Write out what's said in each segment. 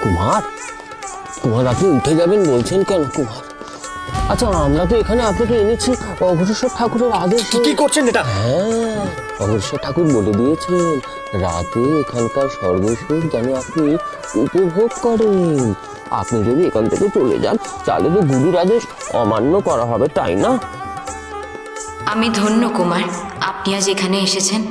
কুমার, কুমার আপনি উঠে যাবেন বলছেন কেন কুমার? আচ্ছা, আমরা তো এখানে আপনাকে এনেছি অঘোষেশ্বর ঠাকুরের আদেশ। কি করছেন এটা? হ্যাঁ, অঘোষেশ্বর ঠাকুর বলে দিয়েছেন রাতে এখানকার সর্বসুখ যেন আপনি উপভোগ করেন। আপনি যদি এখান থেকে চলে যান তাহলে তো গুরুর আদেশ অমান্য করা হবে, তাই না? আমি ধন্য কুমার, আপনি আজ এখানে এসেছেন।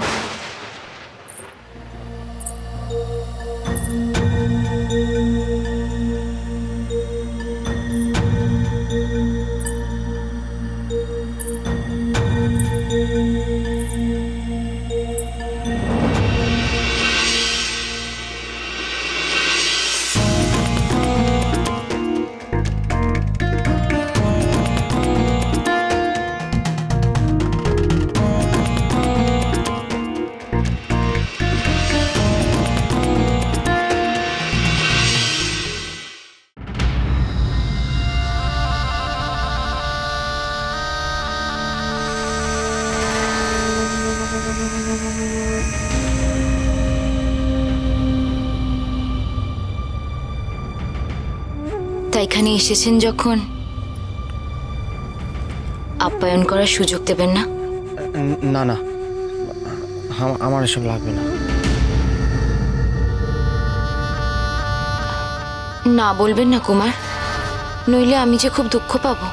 তা এখানে এসেছেন যখন, আপ্যায়ন করার সুযোগ দেবেন না? না না, আমার এসব লাগবে না। না বলবেন না কুমার, নইলে আমি যে খুব দুঃখ পাবো।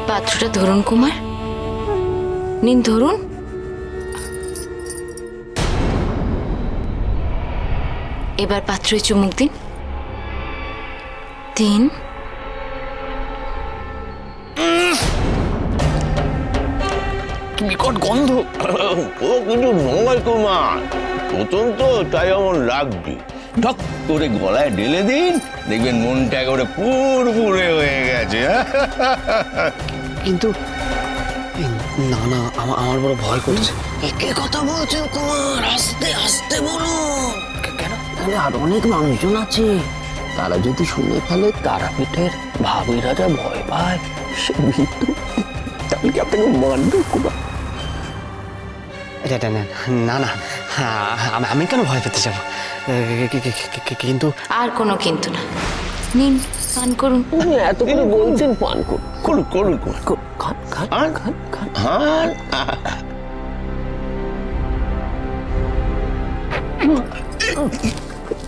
পাত্রটা ধরুন কুমার, নিন ধরুন। এবার পাত্রই চুমুক দিন। দিন। বিকট গন্ধ। ও কিছু নয় কুমার, প্রথম তো তাই এমন লাগছে। ঢক করে গলায় ঢেলে দিন, দেখবেন মনটা একেবারে পুরপুরে হয়ে গেছে। কিন্তু না না, আমার বড় ভয় করছে। একে কথা বলছেন কুমার, আস্তে আস্তে বলুন। কেন? এখানে আর অনেক মানুষজন আছে, তারা যদি শুনে ফেলে তারাপীঠের ভাবি রাজা ভয় পায়, সে ভীতু, তাহলে কি আপনাকে মারবে কুমার? না না, আমি কেন ভয় পেতে যাবো? কিন্তু আর কোনো কিন্তু না, নিন পান করুন। এত করে বলছেন, পান করুন। করুন করুন কুমার, খান খান আর খান খান। হান।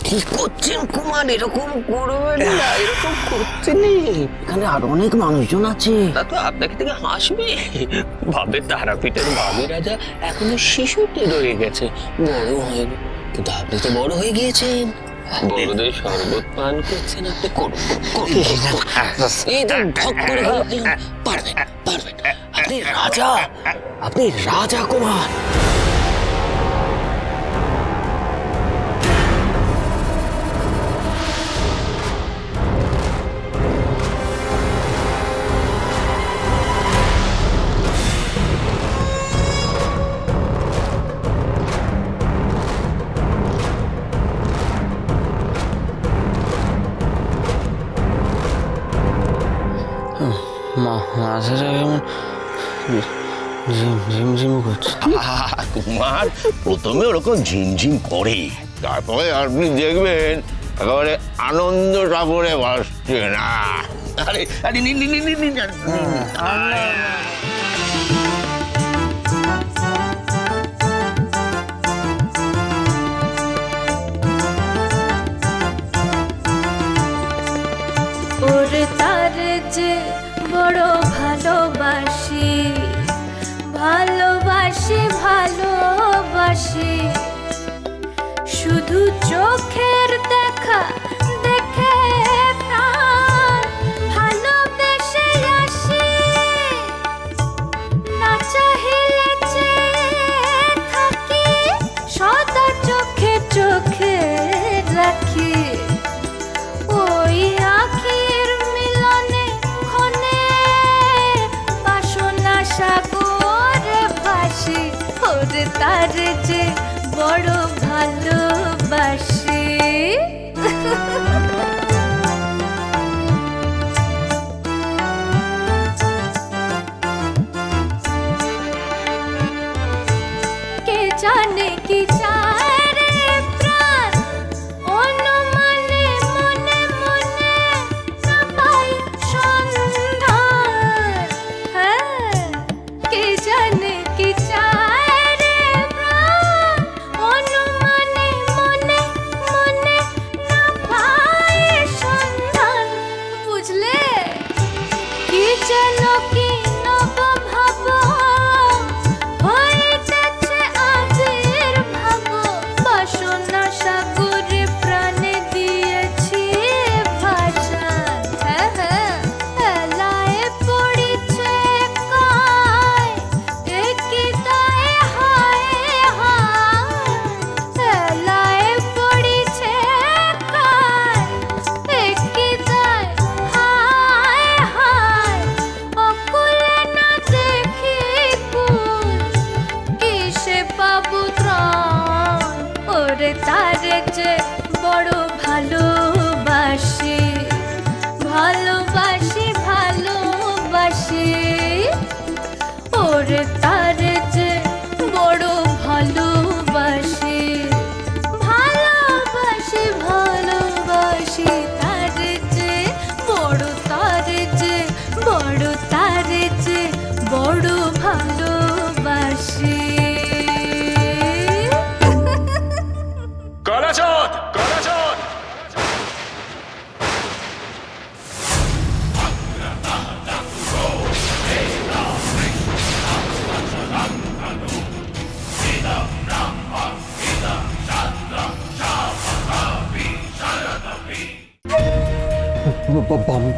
কি করছেন কুমার? এরকম করবেন না, এরকম করছেন। এখানে আর অনেক মানুষজন আছে, তা তো আপনাকে থেকে হাসবে। ভাবে তারাপীঠের ভাবি রাজা এখনো শিশুতে রয়ে গেছে, বড় হয়নি। কিন্তু আপনি তো বড় হয়ে গিয়েছেন, বড়দের শরবত পান করছেন আপনি। করুন করুন, এই তো ঢক করে দিন। পারবেন পারবেন, আপনি রাজা, আপনি রাজা কুমার। মাঝে কেমন ঝিমঝিম করছে। কুমার, প্রথমে ওরকম ঝিমঝিম করে, তারপরে আপনি দেখবেন একেবারে আনন্দ সাগরে ভাসছে না। আরে আরে নিন নিন নিন নিন। ওরে তার যে বড় ভালোবাসি, ভালোবাসি ভালোবাসি, শুধু চোখের দেখা দেখে প্রাণ ভালোবেসে আসি, না চাহিলে চেয়ে থাকি, সদা চোখে চোখে রাখি, ওই আখির মিলনে ক্ষণে বাসনা সাগরে ভাসি, ওরে তার যে বড় ভালোবাসি। কে জানে কি চায় রে প্রাণ, অনুমানে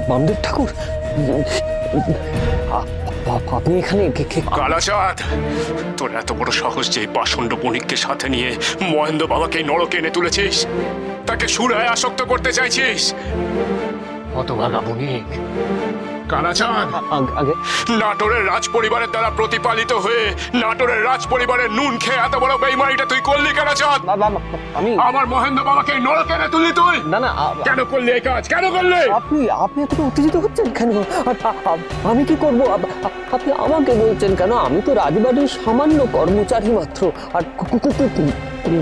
বামদেব ঠাকুর, আপনি এখানে কালাচাঁদ, তোর এত বড় সাহস যে পাষণ্ড বণিককে সাথে নিয়ে মহেন্দ্র বাবাকে এই নরকে এনে তুলেছিস, তাকে সুরায় আসক্ত করতে চাইছিস। হতভাগা বণিক কালাচাঁদ, আগে নাটোরের রাজ পরিবারের দ্বারা প্রতিপালিত হয়ে নাটোরের রাজ পরিবারের নুন খেয়ে এত বড় বেইমানিটা তুই করলি কালাচাঁদ। আমি আমার মহেন্দ্র বাবাকে এই নরকে এনে তুললি তুই। না না কেন করলি এই কাজ, কেন করলি? আপনি এতটা উত্তেজিত হচ্ছেন কেন? আমি কি করব? আপনি আমাকে বলছেন কেন? আমি তো রাজবাড়ির সামান্য কর্মচারী মাত্র। আর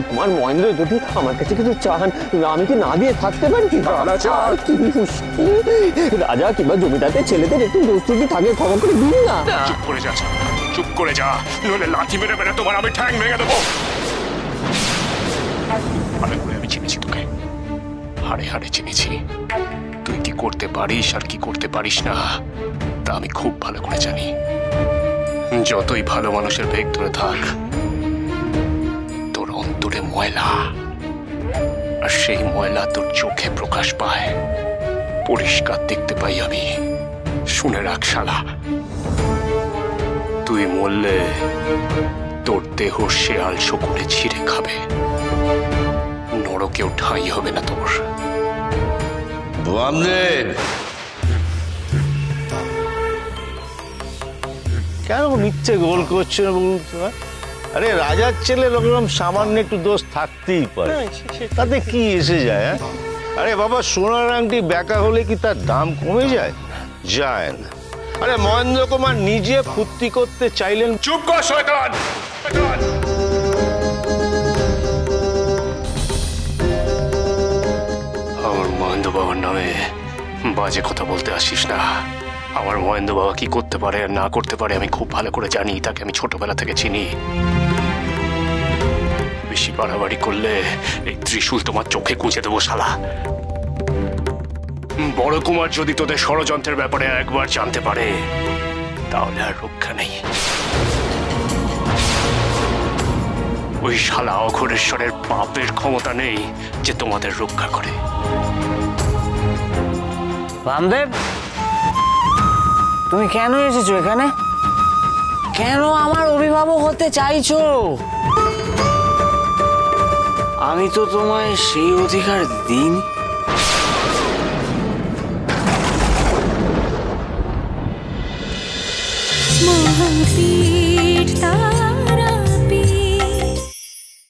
কুমার মহেন্দ্র যদি আমার কাছে কিছু চান, আমি কি না দিয়ে থাকতে পারি? আর কি মুশকিল! রাজা কিংবা জমিদারদের ছেলেদের একটু দোস্তি থাকে, ক্ষমা করে দিন না। চুপ করে যা, চুপ করে যা, নইলে লাঠি মেরে মেরে তোমার আমি ঠ্যাং ভেঙে দেবো। ভালো করে আমি চিনেছি তোকে, হাড়ে হাড়ে চিনেছি। তুই কি করতে পারিস আর কি করতে পারিস না তা আমি খুব ভালো করে জানি। যতই ভালো মানুষের বেগ ধরে থাক, তোর অন্তরে ময়লা, আর সেই ময়লা তোর চোখে প্রকাশ পায়। পরিষ্কার দেখতে পাই আমি। শুনে রাখ শালা, তুই মরলে তোর দেহ শেয়াল শকুনে ছিঁড়ে খাবে, নরকেও ঠাঁই হবে না তোর। বামদেব, কেন মিথ্যে গোল করছো না বলুন তো? আরে রাজার ছেলে ওরকম সামান্য একটু দোষ থাকতেই পারে, তাতে কি এসে যায়? আরে বাবা, সোনার আংটি ব্যাকা হলে কি তার দাম কমে যায়? যায় না। আরে মহেন্দ্র কুমার নিজে ফুর্তি করতে চাইলেন। চুপ কর শয়তান! আমার মহেন্দ্র বাবার নামে বাজে কথা বলতে আসিস না। আমার মহেন্দ্র বাবা কি করতে পারে আর না করতে পারে আমি খুব ভালো করে জানি। তাকে আমি ছোটবেলা থেকে চিনি। বেশি বাড়াবাড়ি করলে এই ত্রিশূল তোমার চোখে গুঁজে দেবো শালা। বড় কুমার যদি তোদের ষড়যন্ত্রের ব্যাপারে একবার জানতে পারে, তাহলে আর রক্ষা নেই। ওই শালা অঘোরেশ্বরের পাপের ক্ষমতা নেই যে তোমাদের রক্ষা করে। বামদেব, তুমি কেন এসেছো এখানে? কেন আমার অভিভাবক হতে চাইছো? আমি তো তোমায় সেই অধিকার দিইনি।